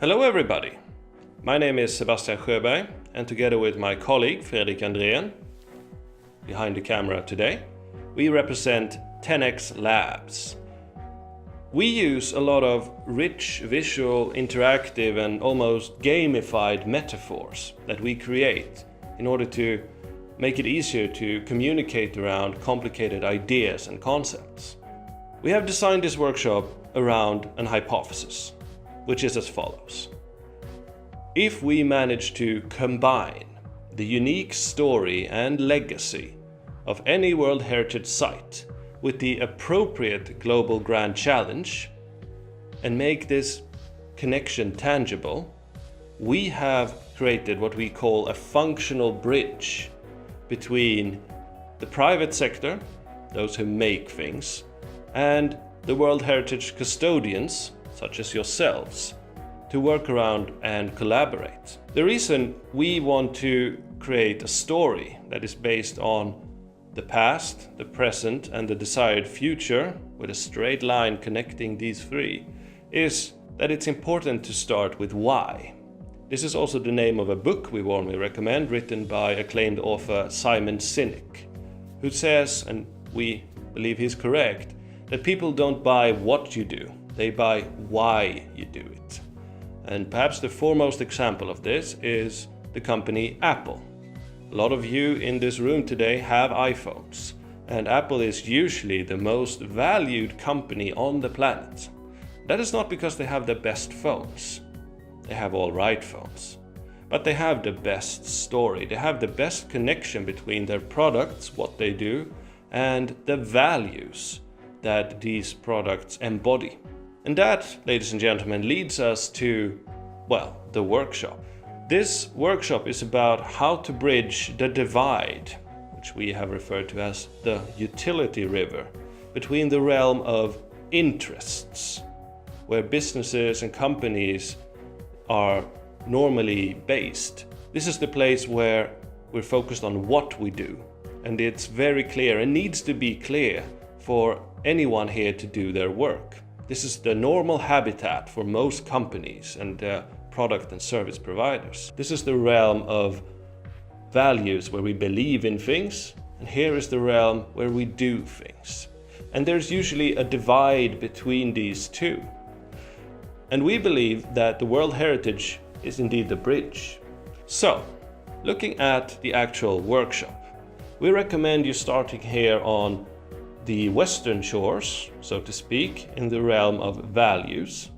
Hello everybody! My name is Sebastian Sjöberg, and together with my colleague Fredrik Andrén, behind the camera today, we represent 10x Labs. We use a lot of rich, visual, interactive and almost gamified metaphors that we create in order to make it easier to communicate around complicated ideas and concepts. We have designed this workshop around an hypothesis, which is as follows. If we manage to combine the unique story and legacy of any World Heritage Site with the appropriate global grand challenge and make this connection tangible, we have created what we call a functional bridge between the private sector, those who make things, and the World Heritage custodians, such as yourselves, to work around and collaborate. The reason we want to create a story that is based on the past, the present, and the desired future, with a straight line connecting these three, is that it's important to start with why. This is also the name of a book we warmly recommend, written by acclaimed author Simon Sinek, who says, and we believe he's correct, that people don't buy what you do, they buy why you do it. And perhaps the foremost example of this is the company Apple. A lot of you in this room today have iPhones, and Apple is usually the most valued company on the planet. That is not because they have the best phones. They have all right phones. But they have the best story. They have the best connection between their products, what they do, and the values that these products embody. And that, ladies and gentlemen, leads us to, well, the workshop. This workshop is about how to bridge the divide, which we have referred to as the utility river, between the realm of interests, where businesses and companies are normally based. This is the place where we're focused on what we do, and it's very clear and needs to be clear for anyone here to do their work. This is the normal habitat for most companies and product and service providers. This is the realm of values where we believe in things, and here is the realm where we do things. And there's usually a divide between these two. And we believe that the World Heritage is indeed the bridge. So, looking at the actual workshop, we recommend you starting here on the western shores, so to speak, in the realm of values.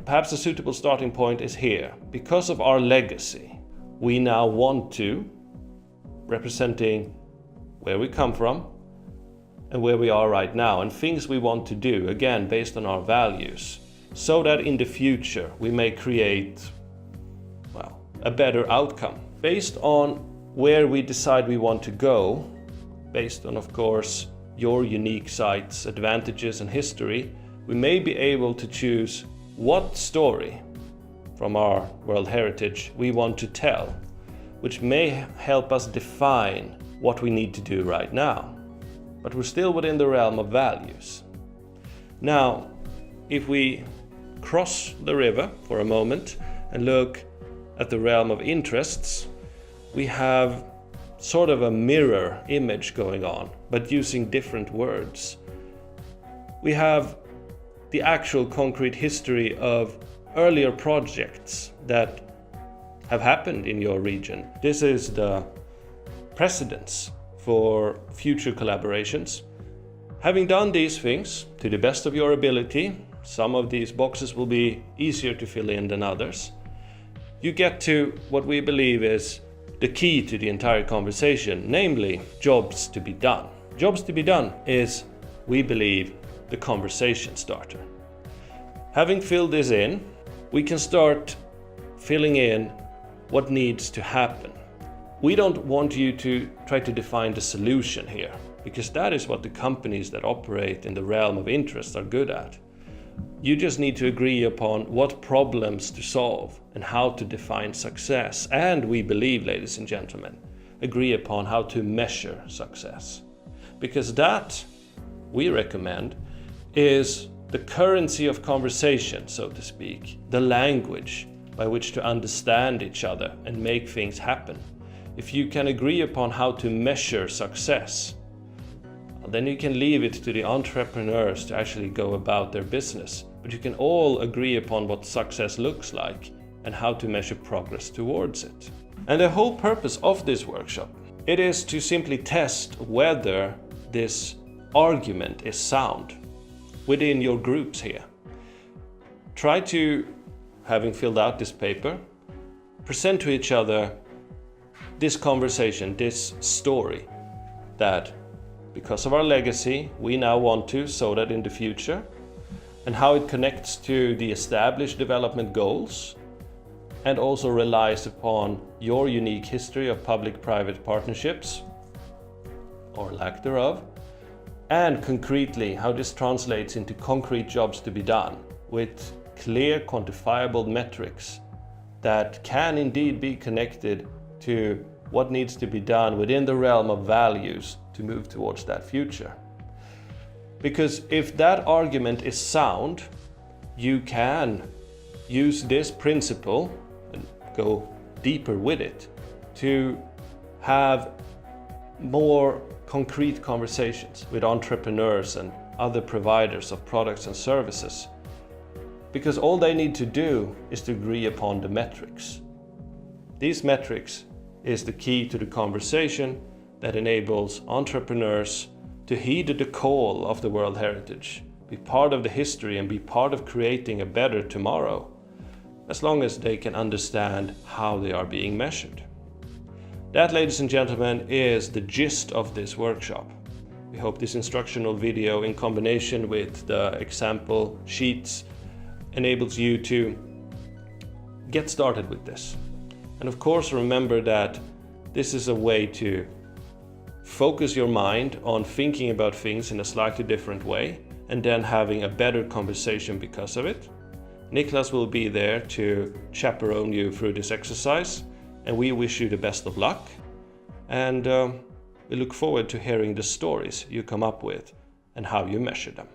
Perhaps a suitable starting point is here. Because of our legacy, we now want to, representing where we come from and where we are right now, and things we want to do, again, based on our values, so that in the future we may create, well, a better outcome. Based on where we decide we want to go, based on, of course, your unique site's advantages and history, we may be able to choose what story from our World Heritage we want to tell, which may help us define what we need to do right now. But we're still within the realm of values. Now, if we cross the river for a moment and look at the realm of interests, we have sort of a mirror image going on, but using different words. We have the actual concrete history of earlier projects that have happened in your region. This is the precedents for future collaborations. Having done these things to the best of your ability, some of these boxes will be easier to fill in than others, you get to what we believe is the key to the entire conversation, namely jobs to be done. Jobs to be done is, we believe, the conversation starter. Having filled this in, we can start filling in what needs to happen. We don't want you to try to define the solution here, because that is what the companies that operate in the realm of interest are good at. You just need to agree upon what problems to solve and how to define success. And we believe, ladies and gentlemen, agree upon how to measure success. Because that, we recommend, is the currency of conversation, so to speak, the language by which to understand each other and make things happen. If you can agree upon how to measure success, then you can leave it to the entrepreneurs to actually go about their business. But you can all agree upon what success looks like and how to measure progress towards it. And the whole purpose of this workshop, it is to simply test whether this argument is sound within your groups here. Try to, having filled out this paper, present to each other this conversation, this story, that because of our legacy, we now want to sow that in the future, and how it connects to the established development goals and also relies upon your unique history of public-private partnerships, or lack thereof, and concretely how this translates into concrete jobs to be done with clear quantifiable metrics that can indeed be connected to what needs to be done within the realm of values to move towards that future. Because if that argument is sound, you can use this principle and go deeper with it to have more concrete conversations with entrepreneurs and other providers of products and services. Because all they need to do is to agree upon the metrics. These metrics is the key to the conversation that enables entrepreneurs to heed the call of the World Heritage, be part of the history and be part of creating a better tomorrow, as long as they can understand how they are being measured. That, ladies and gentlemen, is the gist of this workshop. We hope this instructional video in combination with the example sheets enables you to get started with this. And of course, remember that this is a way to focus your mind on thinking about things in a slightly different way and then having a better conversation because of it. Niklas will be there to chaperone you through this exercise, and we wish you the best of luck. And we look forward to hearing the stories you come up with and how you measure them.